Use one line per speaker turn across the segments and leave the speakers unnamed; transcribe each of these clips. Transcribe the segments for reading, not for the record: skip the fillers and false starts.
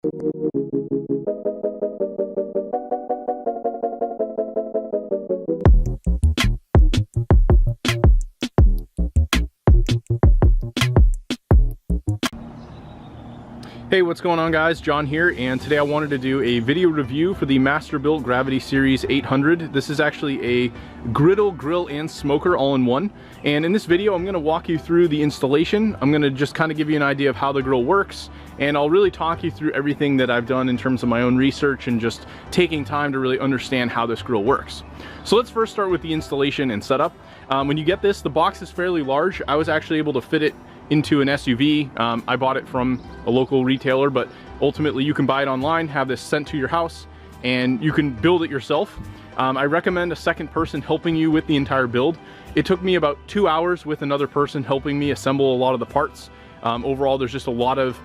Hey, what's going on guys? John here, and today I wanted to do a video review for the Masterbuilt Gravity Series 800. This is actually a griddle, grill, and smoker all in one. And in this video, I'm gonna walk you through the installation. I'm gonna just kind of give you an idea of how the grill works, and I'll really talk you through everything that I've done in terms of my own research and just taking time to really understand how this grill works. So let's first start with the installation and setup. When you get this, the box is fairly large. I was actually able to fit it into an SUV. I bought it from a local retailer, but ultimately you can buy it online, have this sent to your house, and you can build it yourself. I recommend a second person helping you with the entire build. It took me about 2 hours with another person helping me assemble a lot of the parts. Overall, there's just a lot of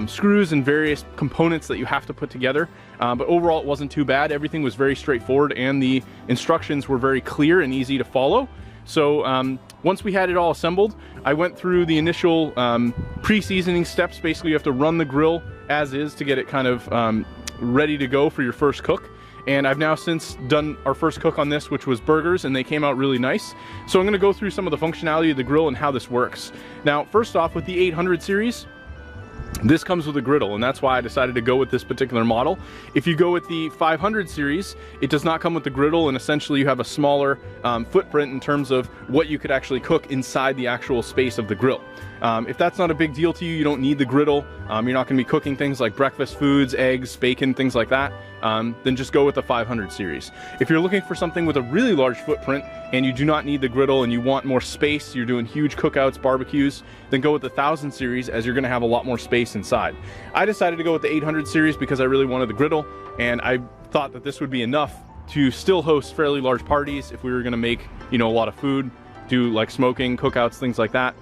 screws and various components that you have to put together, but overall it wasn't too bad. Everything was very straightforward, and the instructions were very clear and easy to follow. So once we had it all assembled, I went through the initial pre-seasoning steps. Basically, you have to run the grill as is to get it kind of ready to go for your first cook. And I've now since done our first cook on this, which was burgers, and they came out really nice. So I'm gonna go through some of the functionality of the grill and how this works. Now, first off, with the 800 series, this comes with a griddle, and that's why I decided to go with this particular model. If you go with the 500 series, it does not come with the griddle, and essentially you have a smaller footprint in terms of what you could actually cook inside the actual space of the grill. If that's not a big deal to you, you don't need the griddle, you're not going to be cooking things like breakfast foods, eggs, bacon, things like that, then just go with the 500 series. If you're looking for something with a really large footprint and you do not need the griddle and you want more space, you're doing huge cookouts, barbecues, then go with the 1000 series, as you're going to have a lot more space inside. I decided to go with the 800 series because I really wanted the griddle, and I thought that this would be enough to still host fairly large parties if we were going to make, you know, a lot of food, do like smoking, cookouts, things like that.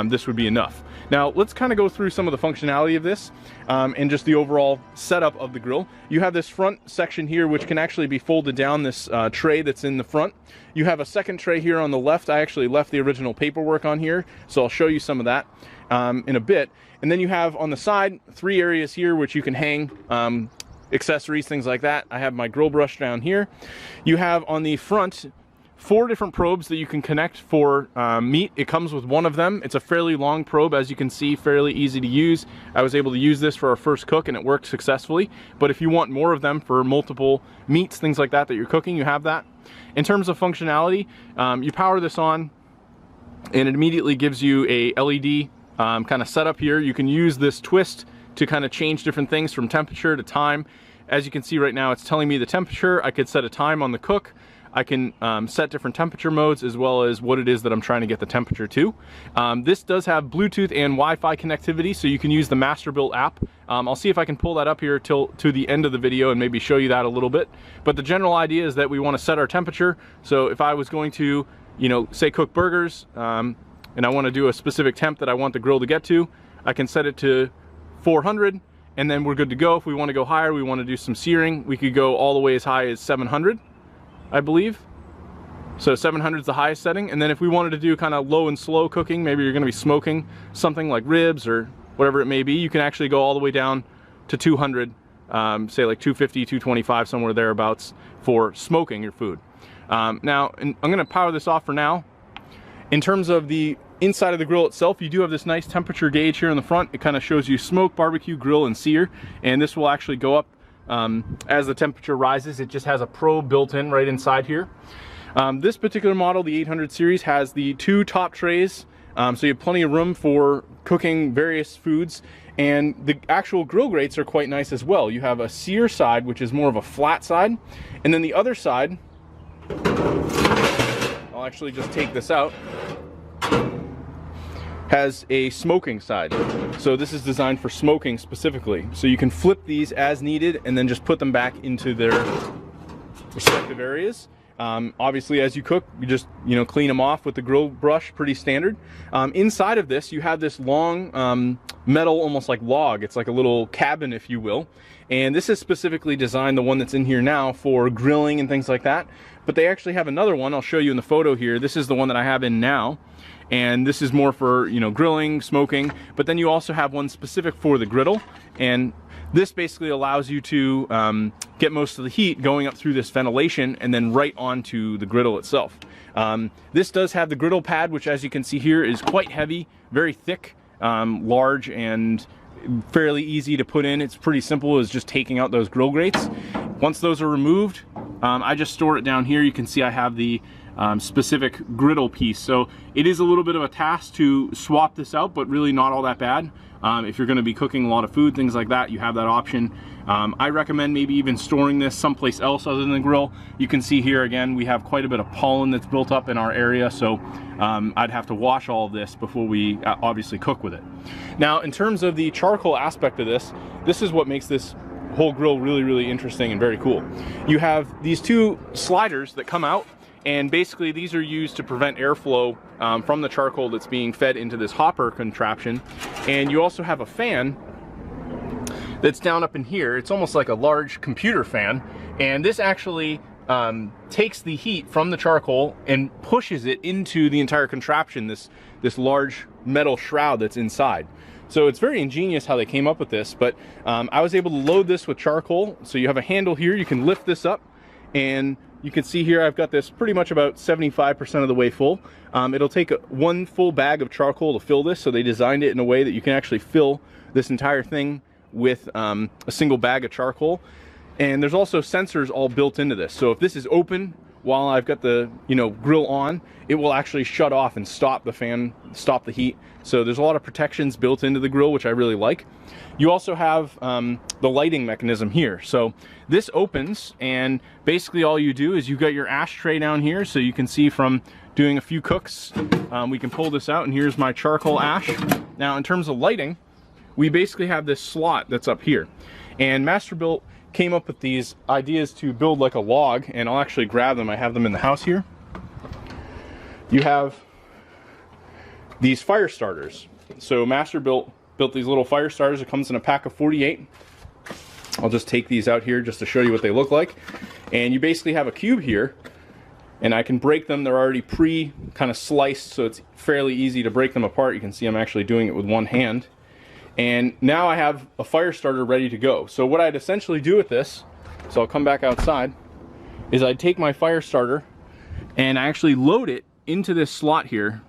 This would be enough. Now let's kind of go through some of the functionality of this and just the overall setup of the grill. You have this front section here which can actually be folded down, this tray that's in the front. You have a second tray here on the left. I actually left the original paperwork on here, so I'll show you some of that in a bit. And then you have on the side 3 areas here which you can hang accessories, things like that. I have my grill brush down here. You have on the front 4 different probes that you can connect for meat. It comes with one of them. It's a fairly long probe, as you can see, fairly easy to use. I was able to use this for our first cook and it worked successfully. But if you want more of them for multiple meats, things like that you're cooking, you have that. In terms of functionality, you power this on and it immediately gives you a LED kind of setup here. You can use this twist to kind of change different things from temperature to time. As you can see right now, it's telling me the temperature. I could set a time on the cook. I can set different temperature modes as well as what it is that I'm trying to get the temperature to. This does have Bluetooth and Wi-Fi connectivity, so you can use the Masterbuilt app. I'll see if I can pull that up here to the end of the video and maybe show you that a little bit. But the general idea is that we want to set our temperature. So if I was going to, you know, say cook burgers, and I want to do a specific temp that I want the grill to get to, I can set it to 400, and then we're good to go. If we want to go higher, we want to do some searing, we could go all the way as high as 700. I believe. So 700 is the highest setting, and then if we wanted to do kind of low and slow cooking, maybe you're going to be smoking something like ribs or whatever it may be, you can actually go all the way down to 200, say like 250, 225, somewhere thereabouts for smoking your food. Now, I'm going to power this off for now. In terms of the inside of the grill itself, you do have this nice temperature gauge here in the front. It kind of shows you smoke, barbecue, grill, and sear, and this will actually go up as the temperature rises. It just has a probe built in right inside here. This particular model, the 800 series, has the 2 top trays, so you have plenty of room for cooking various foods, and the actual grill grates are quite nice as well. You have a sear side, which is more of a flat side, and then the other side, I'll actually just take this out, has a smoking side. So this is designed for smoking specifically. So you can flip these as needed and then just put them back into their respective areas. Obviously, as you cook, you just, you know, clean them off with the grill brush, pretty standard. Inside of this, you have this long metal, almost like log. It's like a little cabin, if you will. And this is specifically designed, the one that's in here now, for grilling and things like that. But they actually have another one. I'll show you in the photo here. This is the one that I have in now. And this is more for, you know, grilling, smoking. But then you also have one specific for the griddle. And This basically allows you to get most of the heat going up through this ventilation and then right onto the griddle itself. This does have the griddle pad, which as you can see here is quite heavy, very thick, large, and fairly easy to put in. It's pretty simple as just taking out those grill grates. Once those are removed, I just store it down here. You can see I have the specific griddle piece. So it is a little bit of a task to swap this out, but really not all that bad. If you're going to be cooking a lot of food, things like that, you have that option. I recommend maybe even storing this someplace else other than the grill. You can see here again, we have quite a bit of pollen that's built up in our area, so I'd have to wash all of this before we obviously cook with it. Now, in terms of the charcoal aspect of this, this is what makes this whole grill really, really interesting and very cool. You have these two sliders that come out, and basically these are used to prevent airflow from the charcoal that's being fed into this hopper contraption. And you also have a fan that's down up in here. It's almost like a large computer fan, and this actually takes the heat from the charcoal and pushes it into the entire contraption, this large metal shroud that's inside. So it's very ingenious how they came up with this, but I was able to load this with charcoal. So you have a handle here, you can lift this up, and you can see here I've got this pretty much about 75% of the way full. It'll take one full bag of charcoal to fill this, so they designed it in a way that you can actually fill this entire thing with a single bag of charcoal. And there's also sensors all built into this. So if this is open while I've got the grill on, it will actually shut off and stop the fan, stop the heat. So there's a lot of protections built into the grill, which I really like. You also have the lighting mechanism here. So this opens, and basically all you do is you've got your ashtray down here, so you can see from doing a few cooks, we can pull this out, and here's my charcoal ash. Now in terms of lighting, we basically have this slot that's up here, and Masterbuilt came up with these ideas to build like a log, and I'll actually grab them. I have them in the house here. You have these fire starters. So Masterbuilt built these little fire starters. It comes in a pack of 48. I'll just take these out here just to show you what they look like. And you basically have a cube here, and I can break them. They're already kind of sliced, so it's fairly easy to break them apart. You can see I'm actually doing it with one hand. And now I have a fire starter ready to go. So what I'd essentially do with this, so I'll come back outside, is I'd take my fire starter and I actually load it into this slot here.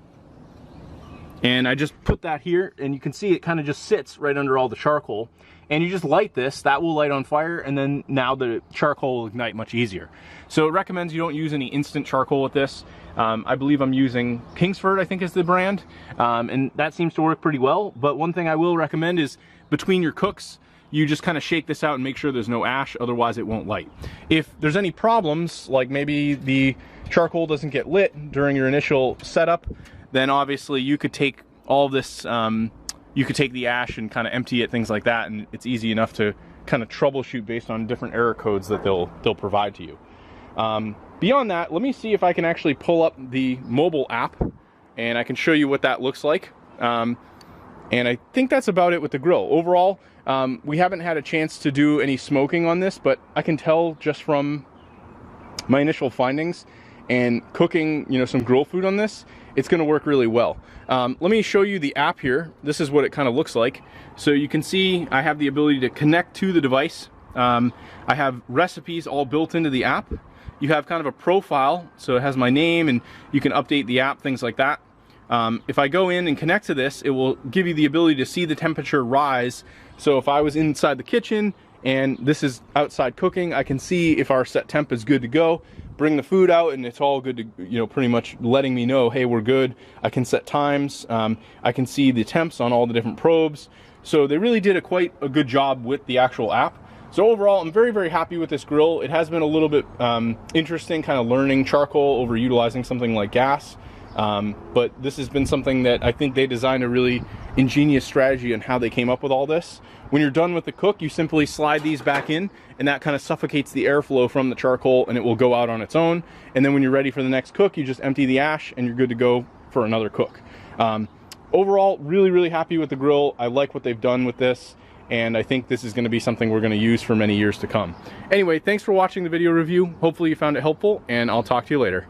And I just put that here, and you can see it kind of just sits right under all the charcoal. And you just light this, that will light on fire, and then now the charcoal will ignite much easier. So it recommends you don't use any instant charcoal with this. I believe I'm using Kingsford, I think is the brand, and that seems to work pretty well. But one thing I will recommend is between your cooks, you just kind of shake this out and make sure there's no ash, otherwise it won't light. If there's any problems, like maybe the charcoal doesn't get lit during your initial setup, then obviously you could take all this, you could take the ash and kind of empty it, things like that, and it's easy enough to kind of troubleshoot based on different error codes that they'll provide to you. Beyond that, let me see if I can actually pull up the mobile app, and I can show you what that looks like. And I think that's about it with the grill. Overall, we haven't had a chance to do any smoking on this, but I can tell just from my initial findings and cooking, some grill food on this, it's going to work really well. Let me show you the app here. This is what it kind of looks like. So you can see I have the ability to connect to the device. I have recipes all built into the app. You have kind of a profile, so it has my name, and you can update the app, things like that. If I go in and connect to this, it will give you the ability to see the temperature rise. So if I was inside the kitchen and this is outside cooking, I can see if our set temp is good to go, bring the food out, and it's all good to, pretty much letting me know, hey, we're good. I can set times. I can see the temps on all the different probes. So they really did quite a good job with the actual app. So overall, I'm very, very happy with this grill. It has been a little bit interesting kind of learning charcoal over utilizing something like gas. But this has been something that I think they designed a really ingenious strategy on how they came up with all this. When you're done with the cook, you simply slide these back in, and that kind of suffocates the airflow from the charcoal, and it will go out on its own. And then when you're ready for the next cook, you just empty the ash and you're good to go for another cook. Overall, really, really happy with the grill. I like what they've done with this, and I think this is going to be something we're going to use for many years to come. Anyway, thanks for watching the video review. Hopefully you found it helpful, and I'll talk to you later.